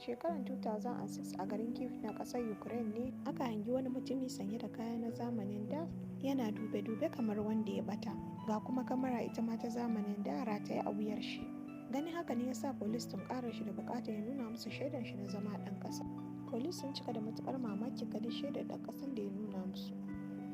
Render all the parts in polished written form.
shekarar 2006 a garin Kyiv na ƙasar Ukraine ne aka hangi wani mutumi sanye da kaya na zamanin da yana dube-dube kamar wanda ya ɓata, ga kuma kamara ita ma ta zamanin da rataye a wuyar shi. Ganin haka ne ya sa polis tunƙarar shi da buƙatar ya nuna musu shaidar shi na zama ɗan ƙasa. Polis sun cika da matuƙar mamakin ganin shaidar ɗan ƙasan da ya nuna musu,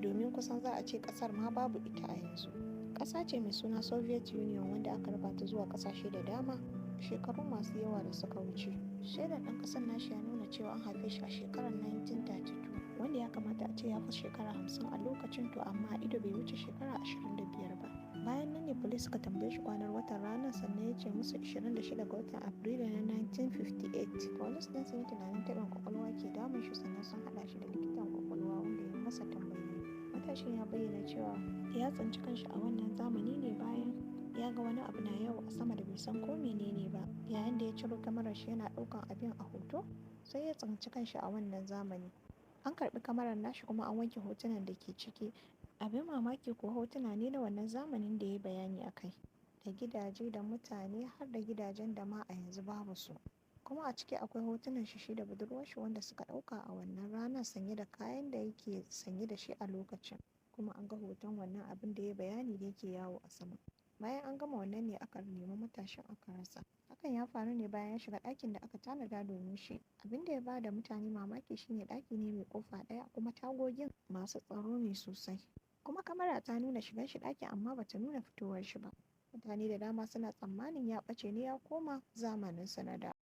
domin kusan za a ce ƙasar ma babu ita a yanzu. Ƙasa ce mai suna Soviet Union wanda aka raba ta zuwa ƙasashe da dama shekaru masu yawa da suka wuce. Shaidar ɗan ƙasar nashi ya nuna cewa an haife shi a shekarar 1932, wanda ya kamata a ce ya fi shekara 50 a lokacin, to amma ido bai wuce shekara 25 ba. Bayan nan ne polis suka tambaye shi kwanar watan ranar, sannan ya ce musu 26 ga watan Afrilu na 1958. Polis ɗin sun yi tunanin taɓin ƙwaƙwalwa ke damun shi, sannan sun haɗa shi da likitan ƙwaƙwalwa wanda ya masa tambayoyi. Matashin ya bayyana cewa ya tsinci kanshi a wannan zamani ne bayan ya ga wani abu na yawo a sama da bai san ko menene ba. Yayin da ya ciro kamarar shi yana ɗaukan abin a hoto, sai ya tsinci kanshi a wannan zamani. An karɓi kamarar nashi kuma an wanke hotunan da ke ciki. Abin mamaki ko hotuna ne na wannan zamanin da ya yi bayani a kai, da gidaje da mutane har da gidajen da ma a yanzu babu su. Kuma a ciki akwai hotunan shi da budurwar shi wanda suka ɗauka a wannan ranar sanye da kayan da yake sanye da shi a lokacin. Kuma an ga hoton wannan abin da ya bayani da yake yawo a sama. Bayan an gama wannan ne aka nemi matashin aka rasa. Hakan ya faru ne bayan ya shiga ɗakin da aka tanada domin shi. Abin da ya ba da mutane mamaki shine ɗaki ne mai ƙofa ɗaya kuma tagogin masu tsaro ne sosai. Kuma kamara ta nuna shigan shi ɗakin amma bata nuna fitowar shi ba. Mutane da dama suna tsammanin ya ɓace ne ya koma zamanin sa na da.